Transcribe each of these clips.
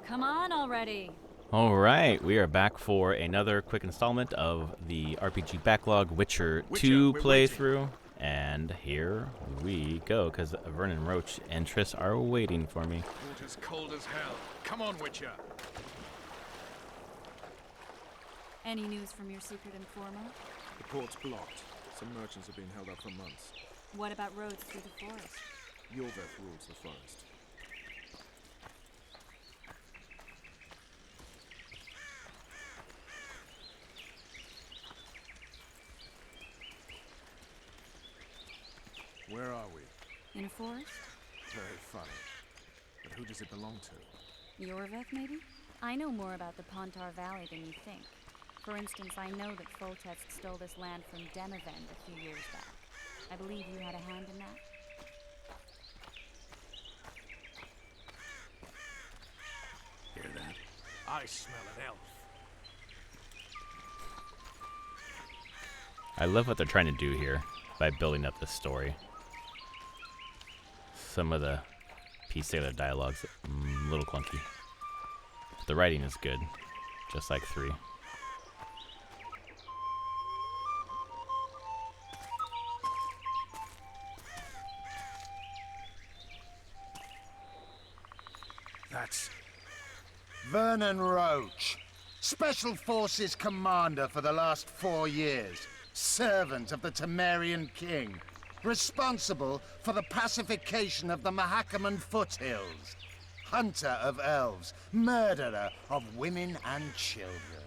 Come on already. All right, we are back for another quick installment of the RPG Backlog Witcher 2 playthrough. And here we go, because Vernon Roach and Triss are waiting for me. Water's cold as hell. Come on, Witcher. Any news from your secret informer? The port's blocked. Some merchants have been held up for months. What about roads through the forest? Yorveth rules the forest. Where are we? In a forest? Very funny. But who does it belong to? Yorveth, maybe? I know more about the Pontar Valley than you think. For instance, I know that Foltest stole this land from Demavend a few years back. I believe you had a hand in that. Hear that? I smell an elf. I love what they're trying to do here by building up this story. Some of the piece together dialogue's a little clunky. But the writing is good, just like 3. That's... Vernon Roach, Special Forces Commander for the last 4 years, servant of the Temerian King, responsible for the pacification of the Mahakaman foothills, hunter of elves, murderer of women and children,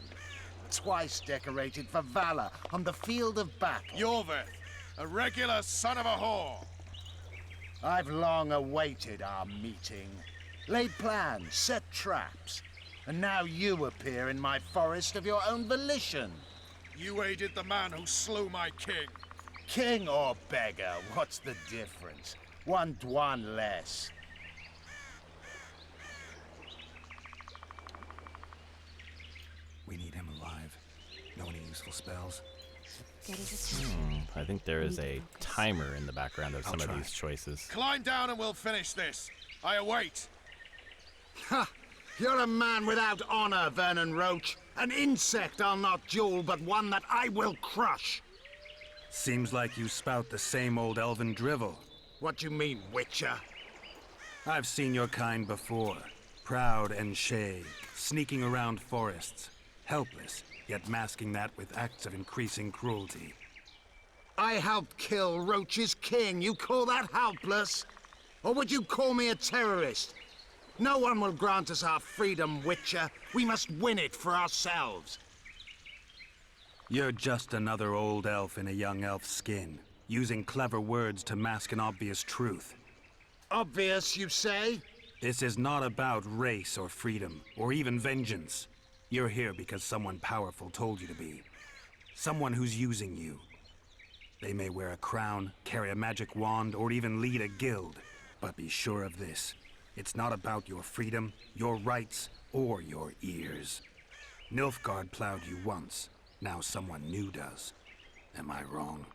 twice decorated for valor on the field of battle. Yorveth, a regular son of a whore. I've long awaited our meeting, laid plans, set traps, and now you appear in my forest of your own volition. You aided the man who slew my king. King or beggar, what's the difference? One Dwan less. We need him alive. Know any useful spells? Get his attention. I think there is a timer in the background of some of try. these choices. Climb down and we'll finish this. I await. Ha! You're a man without honor, Vernon Roach. An insect I'll not duel, but one that I will crush. Seems like you spout the same old elven drivel. What do you mean, Witcher? I've seen your kind before. Proud and shay, sneaking around forests. Helpless, yet masking that with acts of increasing cruelty. I helped kill Roach's king. You call that helpless? Or would you call me a terrorist? No one will grant us our freedom, Witcher. We must win it for ourselves. You're just another old elf in a young elf's skin, using clever words to mask an obvious truth. Obvious, you say? This is not about race or freedom, or even vengeance. You're here because someone powerful told you to be. Someone who's using you. They may wear a crown, carry a magic wand, or even lead a guild. But be sure of this. It's not about your freedom, your rights, or your ears. Nilfgaard plowed you once. Now someone new does. Am I wrong?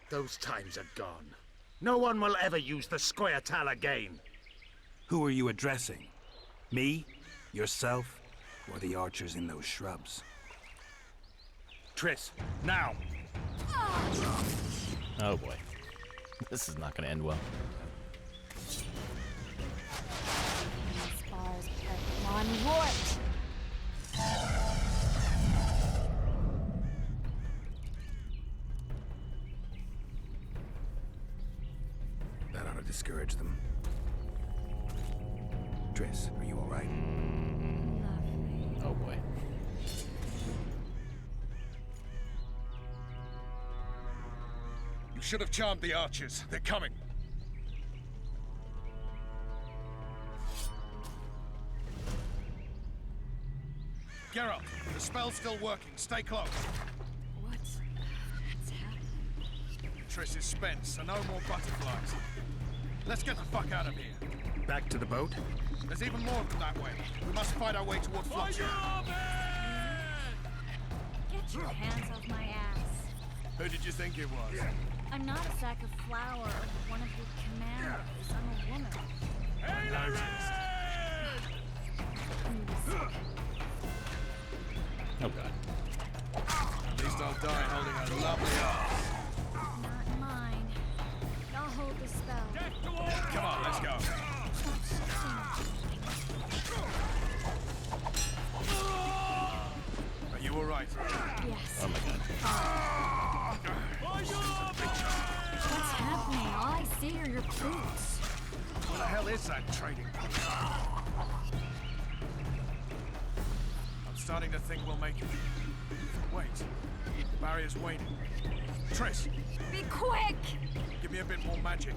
Those times are gone. No one will ever use the Scoia'tael again. Who are you addressing? Me? Yourself? Or the archers in those shrubs? Triss, now. Oh boy. This is not going to end well. Spars are one wart. That ought to discourage them. Triss, are you all right? Lovely. Oh boy. You should have charmed the archers. They're coming. Geralt, the spell's still working. Stay close. What's happening? Triss is spent, so no more butterflies. Let's get the fuck out of here. Back to the boat? There's even more of them that way. We must fight our way toward Flotsam. Get your hands off my ass. Who did you think it was? I'm not a sack of flour or one of your commandos. I'm a woman. Oh god. At least I'll die holding a lovely arm. Not mine. I'll hold the spell. Come on, let's go. Are you all right? Yes. Oh my god. What's happening? All I see are your boots. What the hell is that trading post? I'm starting to think we'll make it. Wait, the barrier's waning. Triss, Be quick! give me a bit more magic.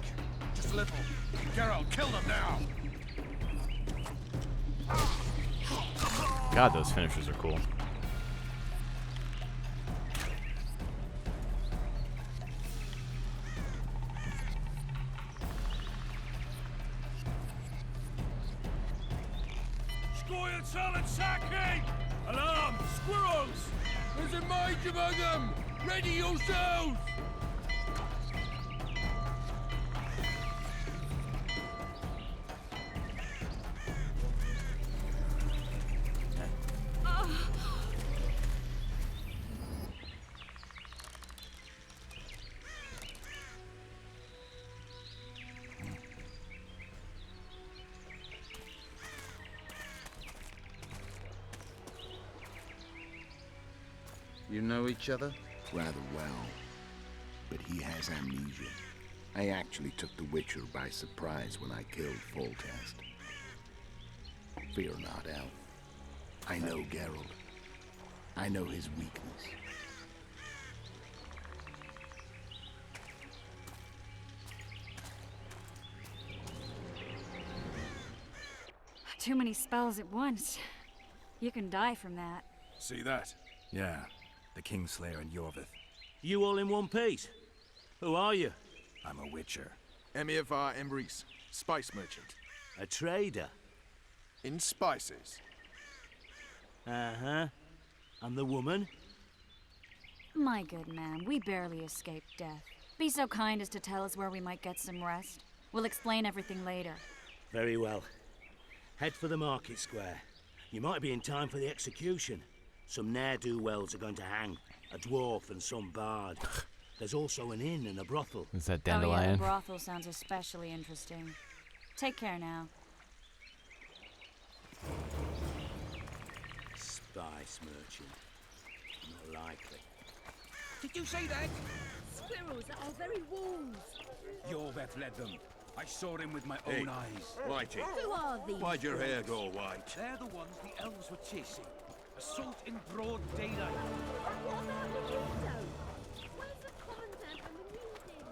Just a little. Geralt, kill them now! God, those finishers are cool. Scoil solid sacking! Alarm! Squirrels! There's a mage among them! Ready yourselves! You know each other? Rather well, but he has amnesia. I actually took the Witcher by surprise when I killed Foltest. Fear not, Elf. I know Geralt. I know his weakness. Too many spells at once. You can die from that. See that? Yeah, the Kingslayer and Yorvith. You all in one piece? Who are you? I'm a Witcher. Emir var Emrys, spice merchant. A trader? In spices. Uh-huh. And the woman? My good man, we barely escaped death. Be so kind as to tell us where we might get some rest. We'll explain everything later. Very well. Head for the market square. You might be in time for the execution. Some ne'er-do-wells are going to hang. A dwarf and some bard. There's also an inn and a brothel. Is that Oh yeah, Dandelion? the brothel sounds especially interesting. Take care now. Spice merchant. Not likely. Did you say that? Squirrels at our very walls. Yorveth led them. I saw him with my own eyes. Whitey, Who are these? why'd your hair go white? They're the ones the elves were chasing. Assault in broad daylight. What about the window? Where's the commandant and the meeting?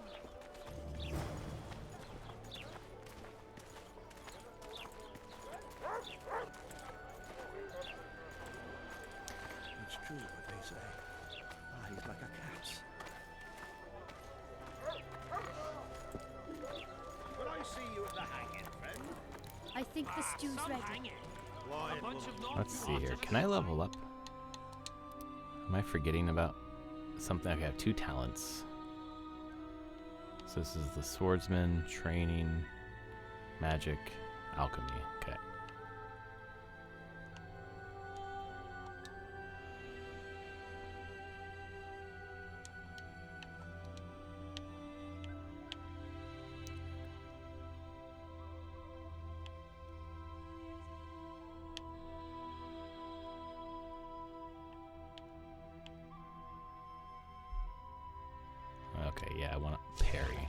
It's true what they say. Eyes like a cat's. Will I see you at the hanging, friend? I think the stew's ready. Let's see here. Can I level up? Am I forgetting about something? Okay, I have 2 talents. So this is the swordsman, training, magic, alchemy. Okay. Okay, yeah, I want to parry.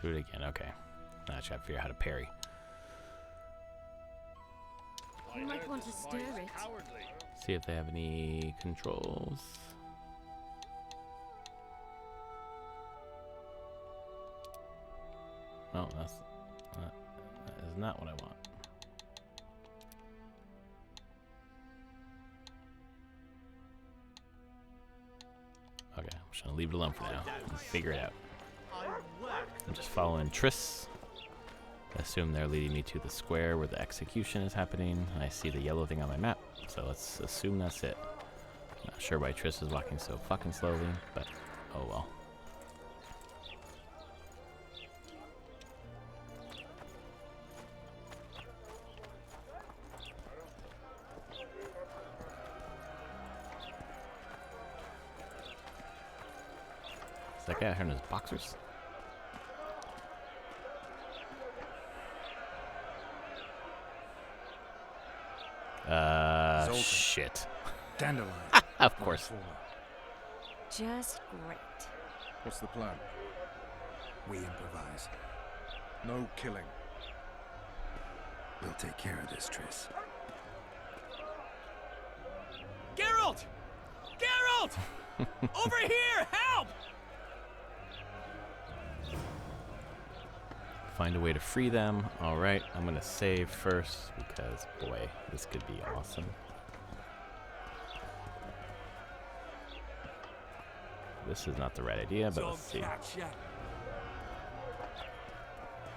Do it again, okay. Now I just gotta figure out how to parry. You might want to stir it. See if they have any controls. No, that is not what I want. Okay, I'm just gonna leave it alone for now and figure it out. I'm just following Triss. I assume they're leading me to the square where the execution is happening. I see the yellow thing on my map, so let's assume that's it. Not sure why Triss is walking so fucking slowly, but oh well. that guy out here in his boxers? Zoltan. Shit. Dandelion. Of course. Just great. What's the plan? We improvise. No killing. We'll take care of this, Triss. Geralt! Geralt! Over here! Help! Find a way to free them. All right, I'm gonna save first because, boy, this could be awesome. This is not the right idea, but let's see.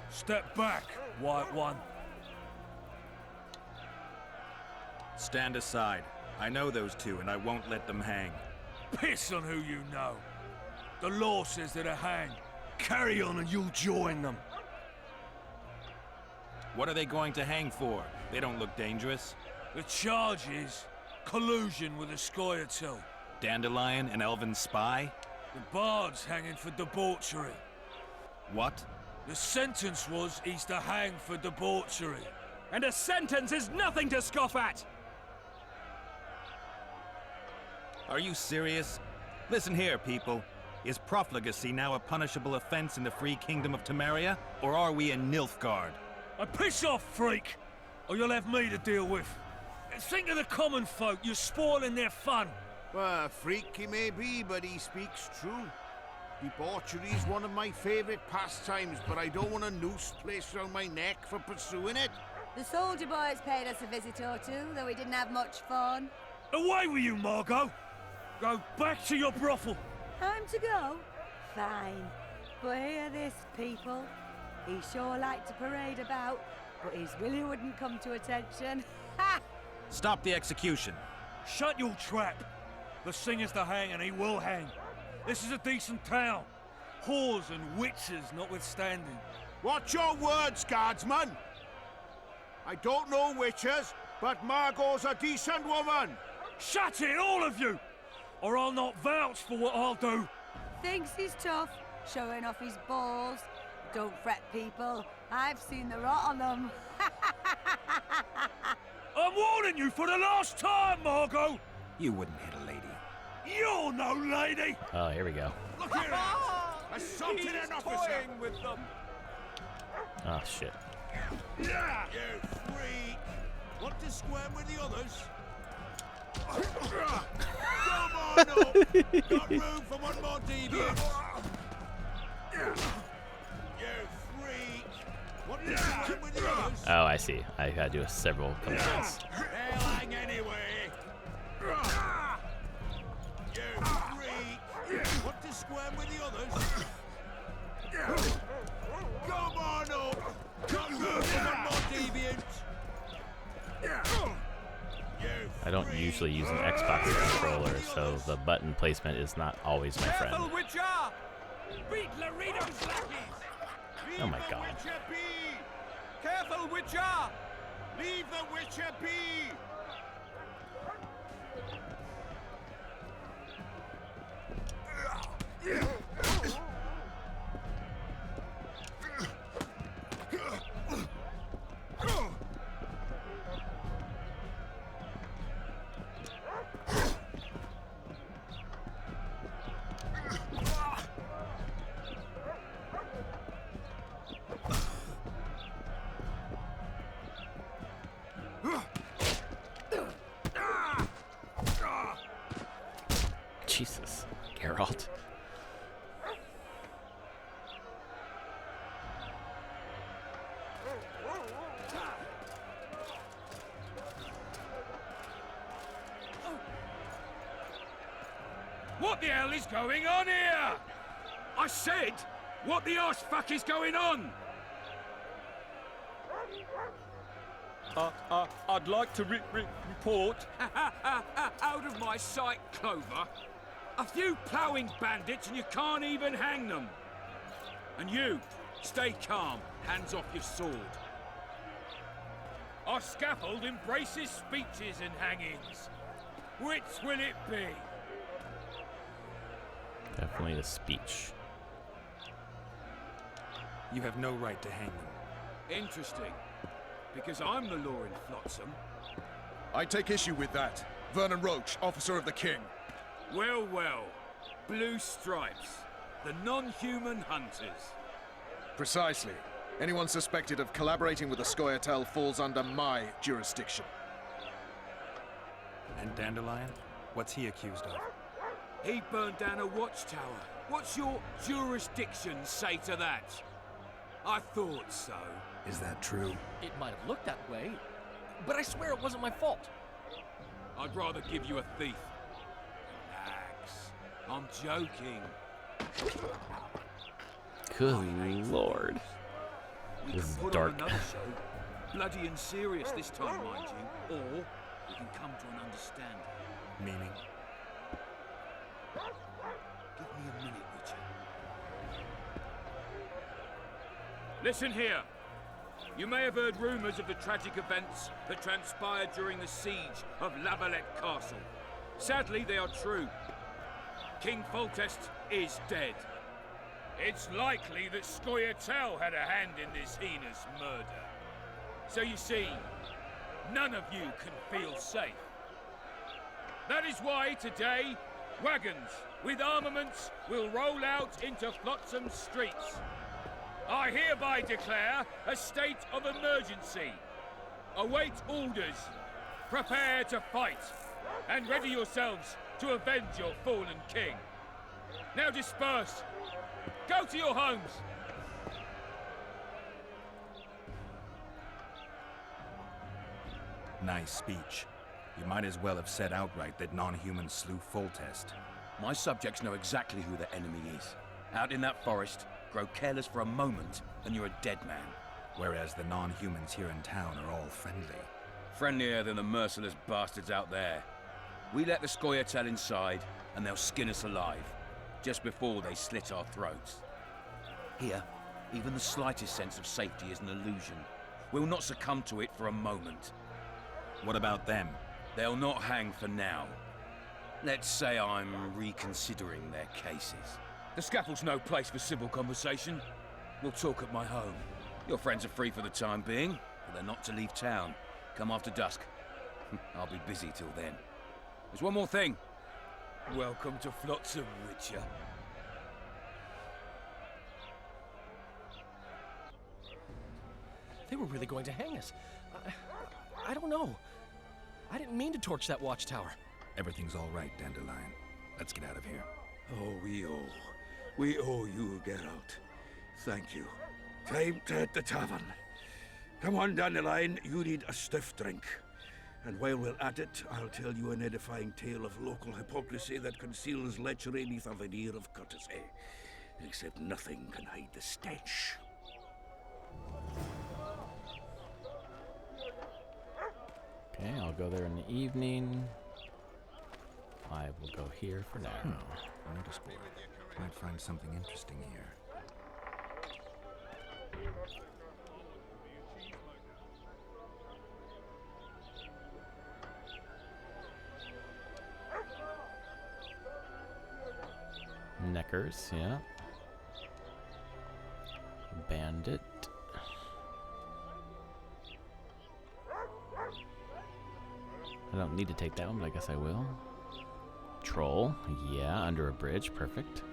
Step back, White One. Stand aside. I know those two, and I won't let them hang. Piss on who you know. The law says they're to hang. Carry on and you'll join them. What are they going to hang for? They don't look dangerous. The charge is collusion with a Scoia'tael. Dandelion, an elven spy? The bard's hanging for debauchery. What? The sentence was he's to hang for debauchery. And a sentence is nothing to scoff at! Are you serious? Listen here, people. Is profligacy now a punishable offense in the free kingdom of Temeria? Or are we in Nilfgaard? Piss off, freak! Or you'll have me to deal with. Think of the common folk, you're spoiling their fun. Well, a freak he may be, but he speaks true. Debauchery's one of my favourite pastimes, but I don't want a noose placed around my neck for pursuing it. The soldier boys paid us a visit or two, though we didn't have much fun. Away with you, Margot! Go back to your brothel. Time to go? Fine. But hear this, people. He sure liked to parade about, but his Willie wouldn't come to attention. Ha! Stop the execution. Shut your trap. The singer's to hang and he will hang. This is a decent town. Whores and witches notwithstanding. Watch your words, guardsman! I don't know witches, but Margot's a decent woman! Shut it, all of you! Or I'll not vouch for what I'll do. Thinks he's tough, showing off his balls. Don't fret, people. I've seen the rot on them. I'm warning you for the last time, Margot! You wouldn't hit a lady. You're no lady! Oh, here we go. Look here! Assaulted an officer! With them. Oh, shit. You freak! Want to squirm with the others? Come on up! Got room for one more deviant! You freak! Want to squirm with the others? Oh, I see. I gotta do several commands. They'll hang anyway! You freak! Want to squirm with the others? Come on up! Got room for one more deviant! I don't usually use an Xbox controller, so the button placement is not always my friend. Careful, Witcher! Beat Laredo's lackeys! Oh my god. Careful, Witcher! Leave the Witcher be! Jesus, Geralt. What the hell is going on here? I said, what the arse fuck is going on? I'd like to report. Out of my sight, Clover. A few ploughing bandits and you can't even hang them. And you, stay calm, hands off your sword. Our scaffold embraces speeches and hangings. Which will it be? Definitely a speech. You have no right to hang them. Interesting. Because I'm the law in Flotsam. I take issue with that. Vernon Roach, officer of the king. Well, well. Blue stripes. The non-human hunters. Precisely. Anyone suspected of collaborating with the Scoia'tael falls under my jurisdiction. And Dandelion? What's he accused of? He burned down a watchtower. What's your jurisdiction say to that? I thought so. Is that true? It might have looked that way, but I swear it wasn't my fault. I'd rather give you a thief. Relax. I'm joking. Good lord. We This can is put dark. on another show. Bloody and serious this time, mind you. Or we can come to an understanding. Meaning? Give me a minute, would you? Listen here. You may have heard rumors of the tragic events that transpired during the siege of Lavalette Castle. Sadly, they are true. King Foltest is dead. It's likely that Scoia'tael had a hand in this heinous murder. So you see, none of you can feel safe. That is why today, wagons with armaments will roll out into Flotsam streets. I hereby declare a state of emergency. Await orders. Prepare to fight. And ready yourselves to avenge your fallen king. Now disperse. Go to your homes. Nice speech. You might as well have said outright that non-humans slew Foltest. My subjects know exactly who the enemy is. Out in that forest, grow careless for a moment, and you're a dead man. Whereas the non-humans here in town are all friendly. Friendlier than the merciless bastards out there. We let the Scoia'tael inside, and they'll skin us alive, just before they slit our throats. Here, even the slightest sense of safety is an illusion. We'll not succumb to it for a moment. What about them? They'll not hang for now. Let's say I'm reconsidering their cases. The scaffold's no place for civil conversation. We'll talk at my home. Your friends are free for the time being, but they're not to leave town. Come after dusk. I'll be busy till then. There's one more thing. Welcome to Flotsam, Witcher. They were really going to hang us. I don't know. I didn't mean to torch that watchtower. Everything's all right, Dandelion. Let's get out of here. Oh, we owe you, Geralt. Thank you. Time to hit the tavern. Come on, Dandelion, you need a stiff drink. And while we're at it, I'll tell you an edifying tale of local hypocrisy that conceals lechery beneath a veneer of courtesy. Except nothing can hide the stench. Okay, I'll go there in the evening. I will go here for now. Notice board. Might find something interesting here. Neckers, yeah. Bandit. I don't need to take that one, but I guess I will. Troll, yeah, under a bridge, perfect.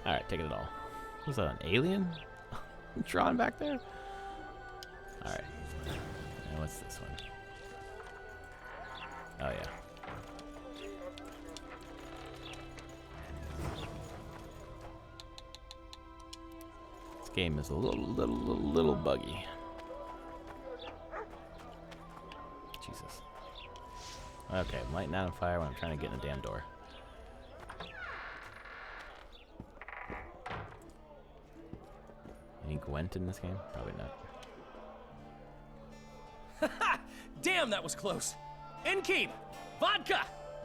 Alright, taking it all. Was that an alien? Drawn back there? Alright. Now what's this one? Oh yeah. This game is a little buggy. Jesus. Okay, I'm lighting that on fire when I'm trying to get in a damn door. Any Gwent in this game? Probably not. Damn, that was close. Innkeep! Vodka!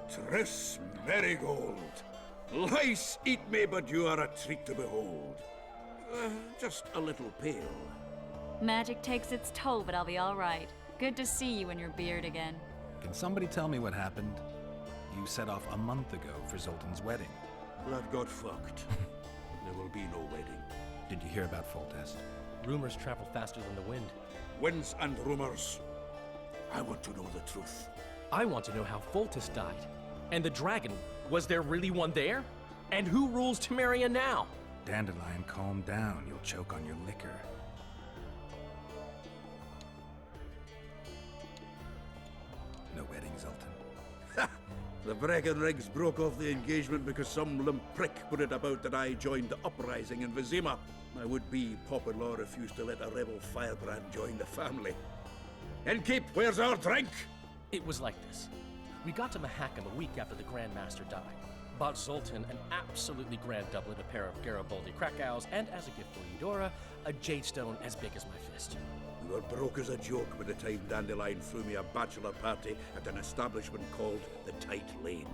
Tris Marigold. Lice eat me, but you are a treat to behold. Just a little pale. Magic takes its toll, but I'll be all right. Good to see you and your beard again. Can somebody tell me what happened? You set off a month ago for Zoltan's wedding. That got fucked. There will be no wedding. Did you hear about Foltest? Rumors travel faster than the wind. Winds and rumors. I want to know the truth. I want to know how Foltest died. And the dragon, was there really one there? And who rules Temeria now? Dandelion, calm down. You'll choke on your liquor. No wedding, Zoltan. The Breckenrigs broke off the engagement because some limp prick put it about that I joined the uprising in Vizima. My would-be pop-in-law refused to let a rebel firebrand join the family. Innkeep, where's our drink? It was like this. We got to Mahakam a week after the Grand Master died. Bought Zoltan an absolutely grand doublet, a pair of Garibaldi Krakows, and as a gift for Eudora, a jade stone as big as my fist. We were broke as a joke by the time Dandelion threw me a bachelor party at an establishment called the Tight Lane.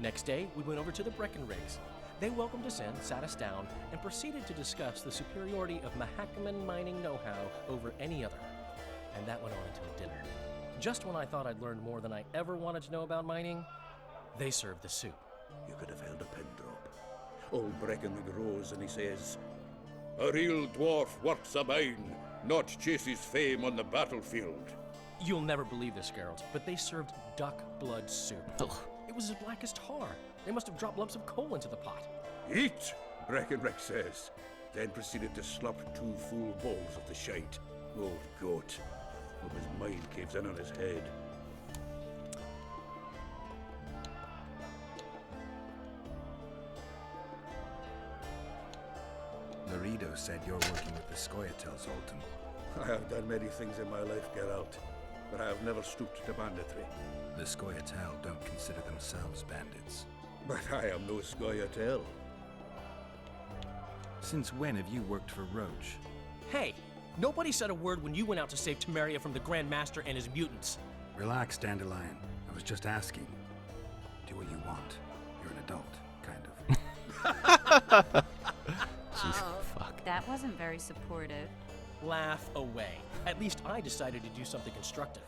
Next day, we went over to the Breckenrigs. They welcomed us in, sat us down, and proceeded to discuss the superiority of Mahakaman mining know-how over any other. And that went on until dinner. Just when I thought I'd learned more than I ever wanted to know about mining, they served the soup. You could have held a pin drop. Old Breckenrig rose and he says, "A real dwarf works a mine, not chases fame on the battlefield." You'll never believe this, Geralt, but they served duck blood soup. Ugh. It was as black as tar. They must have dropped lumps of coal into the pot. "Eat," Breckenrig says, then proceeded to slurp 2 full bowls of the shite. Old goat. Hope his mind caves in on his head. Laredo said you're working with the Scoia'tael, Zoltan. I have done many things in my life, Geralt, but I have never stooped to banditry. The Scoia'tael don't consider themselves bandits. But I am no Scoia'tael. Since when have you worked for Roach? Hey, nobody said a word when you went out to save Temeria from the Grand Master and his mutants. Relax, Dandelion. I was just asking. Do what you want. You're an adult, kind of. Jeez, fuck. That wasn't very supportive. Laugh away. At least I decided to do something constructive.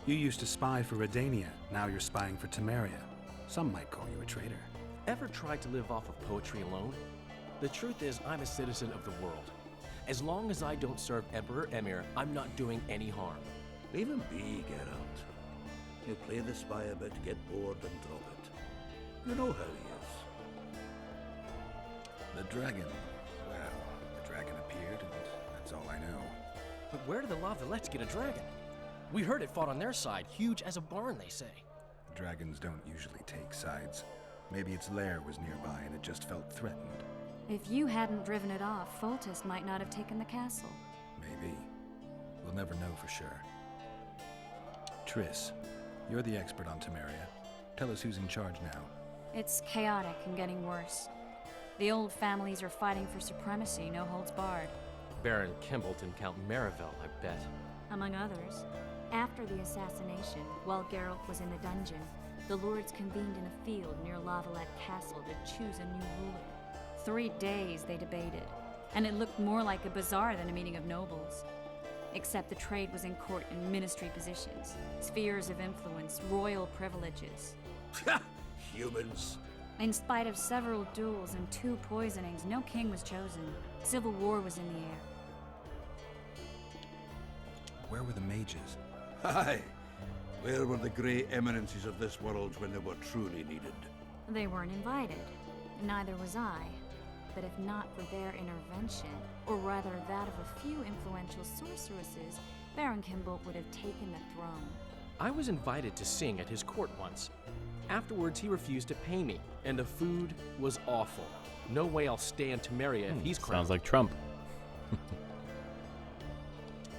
You used to spy for Redania. Now you're spying for Temeria. Some might call you a traitor. Ever tried to live off of poetry alone? The truth is, I'm a citizen of the world. As long as I don't serve Emperor Emir, I'm not doing any harm. Leave him be, Geralt. He'll play the spy a bit, get bored, and drop it. You know how he is. The dragon. Well, the dragon appeared, and that's all I know. But where did the Lavalettes get a dragon? We heard it fought on their side, huge as a barn, they say. Dragons don't usually take sides. Maybe its lair was nearby and it just felt threatened. If you hadn't driven it off, Foltest might not have taken the castle. Maybe. We'll never know for sure. Triss, you're the expert on Temeria. Tell us who's in charge now. It's chaotic and getting worse. The old families are fighting for supremacy, no holds barred. Baron Kimbalt and Count Marivel, I bet. Among others. After the assassination, while Geralt was in the dungeon, the lords convened in a field near Lavalette Castle to choose a new ruler. 3 days they debated, and it looked more like a bazaar than a meeting of nobles. Except the trade was in court and ministry positions, spheres of influence, royal privileges. Humans. In spite of several duels and 2 poisonings, no king was chosen. Civil war was in the air. Where were the mages? Aye. Where were the grey eminences of this world when they were truly needed? They weren't invited. Neither was I. But if not for their intervention, or rather that of a few influential sorceresses, Baron Kimbalt would have taken the throne. I was invited to sing at his court once. Afterwards, he refused to pay me, and the food was awful. No way I'll stay in Temeria if he's crowned. Sounds like Trump.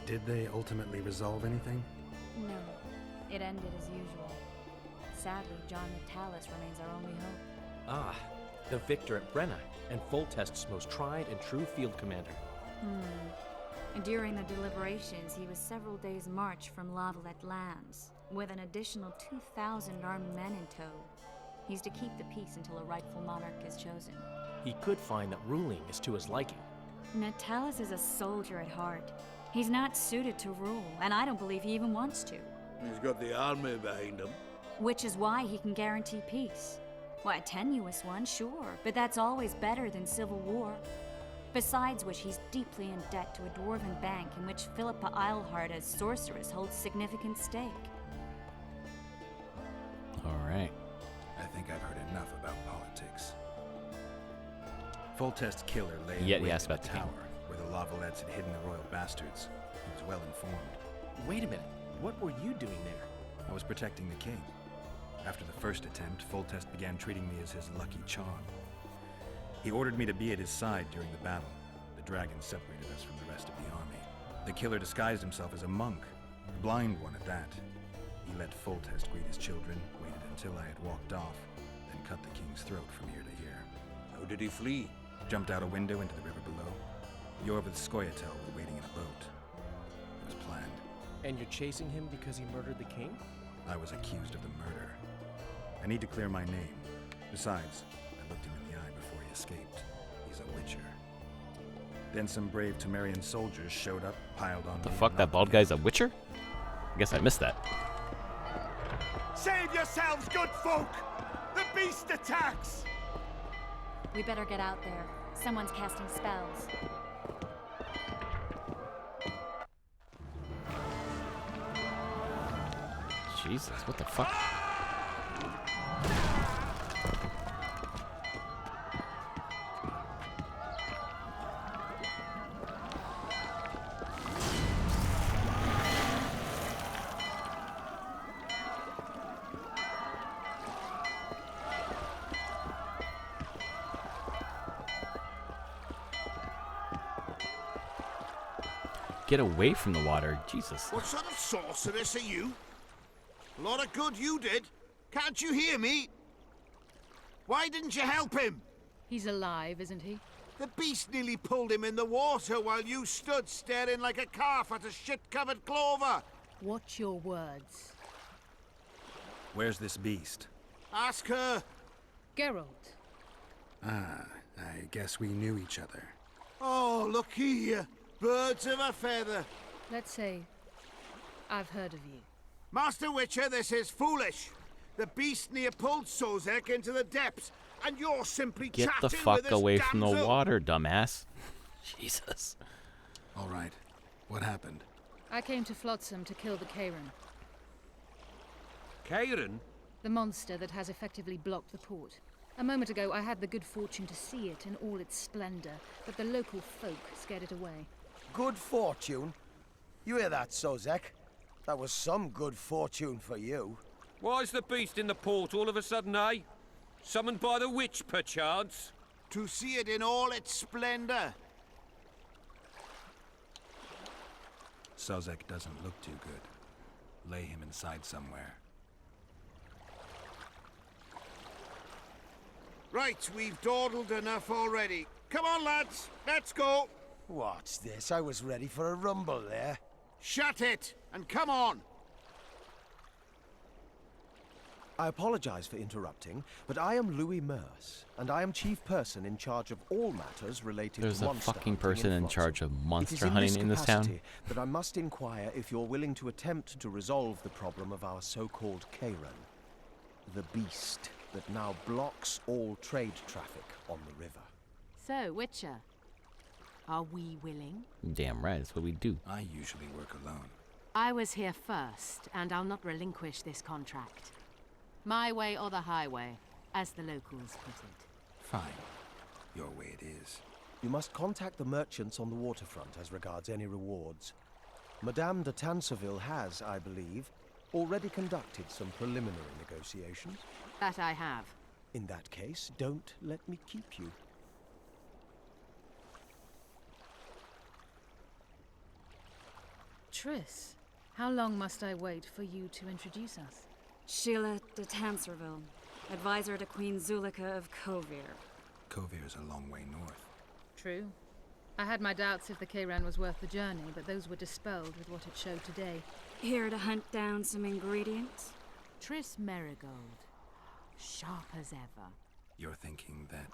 Did they ultimately resolve anything? No. It ended as usual. Sadly, John Natalis remains our only hope. Ah, the victor at Brenna, and Foltest's most tried and true field commander. During the deliberations, he was several days' march from Lavalette lands, with an additional 2,000 armed men in tow. He's to keep the peace until a rightful monarch is chosen. He could find that ruling is to his liking. Natalis is a soldier at heart. He's not suited to rule, and I don't believe he even wants to. He's got the army behind him. Which is why he can guarantee peace. Why, a tenuous one, sure, but that's always better than civil war. Besides which, he's deeply in debt to a dwarven bank in which Philippa Eilhart as sorceress holds significant stake. All right. I think I've heard enough about politics. Foltest's killer lay in Yet he wait asked in about the the king. tower, where the Lavalettes had hidden the royal bastards. He was well informed. Wait a minute. What were you doing there? I was protecting the king. After the first attempt, Foltest began treating me as his lucky charm. He ordered me to be at his side during the battle. The dragon separated us from the rest of the army. The killer disguised himself as a monk, a blind one at that. He let Foltest greet his children, waited until I had walked off, then cut the king's throat from ear to ear. How did he flee? Jumped out a window into the river below. Yorvith Skoyatel were waiting in a boat. It was planned. And you're chasing him because he murdered the king? I was accused of the murder. I need to clear my name. Besides, I looked him in the eye before he escaped. He's a witcher. Then some brave Temerian soldiers showed up, piled on The me, fuck? and That knocked bald me guy's a out. witcher? I guess I missed that. Save yourselves, good folk! The beast attacks! We better get out there. Someone's casting spells. Jesus, what the fuck? Get away from the water, Jesus. What sort of sorceress are you? A lot of good you did. Can't you hear me? Why didn't you help him? He's alive, isn't he? The beast nearly pulled him in the water while you stood staring like a calf at a shit-covered clover. Watch your words. Where's this beast? Ask her. Geralt. Ah, I guess we knew each other. Oh, look here. Birds of a feather. Let's say I've heard of you. Master Witcher, this is foolish. The beast near pulled Sozek into the depths, and you're simply Get chatting the fuck with this away from the damsel. water, dumbass. Jesus. All right. What happened? I came to Flotsam to kill the Kairan, Kairan? the monster that has effectively blocked the port. A moment ago, I had the good fortune to see it in all its splendor, but the local folk scared it away. Good fortune? You hear that, Sozek? That was some good fortune for you. Why's the beast in the port all of a sudden, eh? Summoned by the witch, perchance? To see it in all its splendor. Sozek doesn't look too good. Lay him inside somewhere. Right, we've dawdled enough already. Come on, lads, let's go. What's this? I was ready for a rumble there. Shut it, and come on. I apologize for interrupting, but I am Louis Merce, and I am chief person in charge of all matters related There's to a monster fucking hunting person in Flotsam. charge of It is monster hunting in this town. capacity that I must inquire if you're willing to attempt to resolve the problem of our so-called Kairan, the beast that now blocks all trade traffic on the river. So, Witcher, are we willing? Damn right, that's what we do. I usually work alone. I was here first, and I'll not relinquish this contract. My way or the highway, as the locals put it. Fine. Your way it is. You must contact the merchants on the waterfront as regards any rewards. Madame de Tanseville has, I believe, already conducted some preliminary negotiations. That I have. In that case, don't let me keep you. Triss, how long must I wait for you to introduce us? Sheila de Tanserville, advisor to Queen Zulika of Kovir. Kovir's a long way north. True. I had my doubts if the Kairan was worth the journey, but those were dispelled with what it showed today. Here to hunt down some ingredients? Triss Merigold. Sharp as ever. You're thinking that...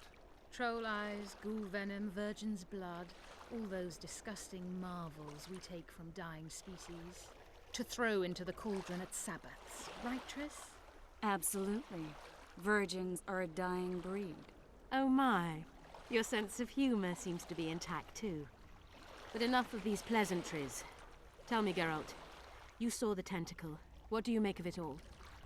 Troll eyes, ghoul venom, virgin's blood, all those disgusting marvels we take from dying species, to throw into the cauldron at Sabbaths. Right, Triss? Absolutely. Virgins are a dying breed. Oh my. Your sense of humor seems to be intact too. But enough of these pleasantries. Tell me, Geralt. You saw the tentacle. What do you make of it all?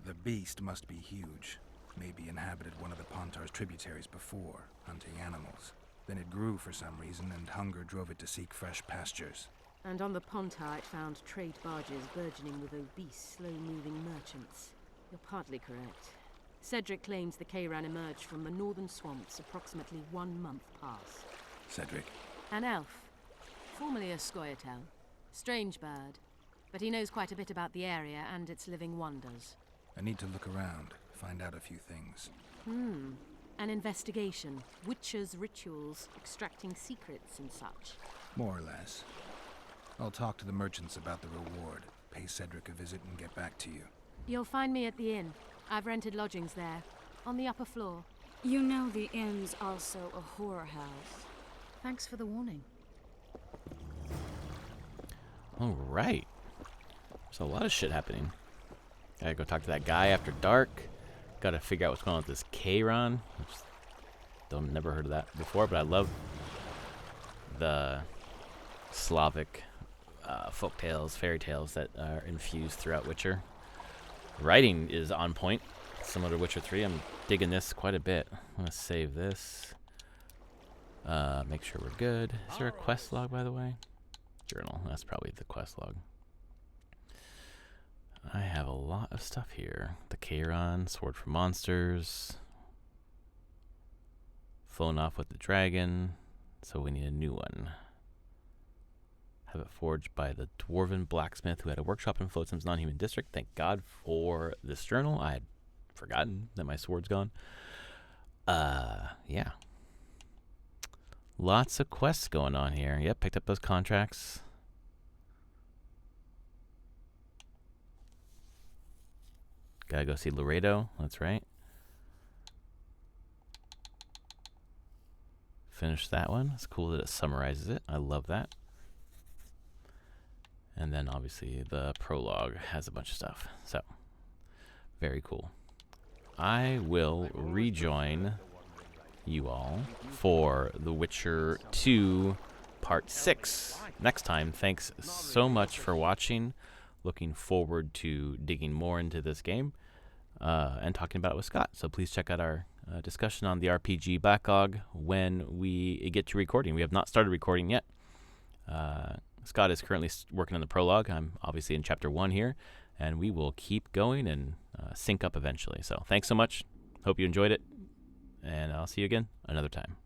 The beast must be huge. Maybe inhabited one of the Pontar's tributaries before, hunting animals. Then it grew for some reason, and hunger drove it to seek fresh pastures. And on the Pontar it found trade barges burgeoning with obese, slow-moving merchants. You're partly correct. Cedric claims the Kayran emerged from the northern swamps approximately 1 month past. Cedric? An elf. Formerly a Scoia'tael. Strange bird. But he knows quite a bit about the area and its living wonders. I need to look around, find out a few things. An investigation. Witchers' rituals, extracting secrets and such. More or less. I'll talk to the merchants about the reward, pay Cedric a visit, and get back to you. You'll find me at the inn. I've rented lodgings there, on the upper floor. You know the inn's also a horror house. Thanks for the warning. All right. There's a lot of shit happening. Gotta go talk to that guy after dark. Gotta figure out what's going on with this Kayran. Never heard of that before, but I love the Slavic folk tales, fairy tales that are infused throughout Witcher. Writing is on point, similar to Witcher 3. I'm digging this quite a bit. I'm gonna save this. Make sure we're good. Is there a quest log, by the way? Journal. That's probably the quest log. I have a lot of stuff here. The Kayran, Sword for Monsters. Flown off with the dragon. So we need a new one. Have it forged by the dwarven blacksmith who had a workshop in Flotsam's non-human district. Thank God for this journal. I had forgotten that my sword's gone. Yeah. Lots of quests going on here. Yep, picked up those contracts. Gotta go see Laredo. That's right. Finish that one. It's cool that it summarizes it. I love that. And then obviously the prologue has a bunch of stuff. So, very cool. I will rejoin you all for The Witcher 2 Part 6 next time. Thanks so much for watching. Looking forward to digging more into this game and talking about it with Scott. So please check out our discussion on the RPG Backlog when we get to recording. We have not started recording yet. Scott is currently working on the prologue. I'm obviously in Chapter 1 here, and we will keep going and sync up eventually. So thanks so much. Hope you enjoyed it, and I'll see you again another time.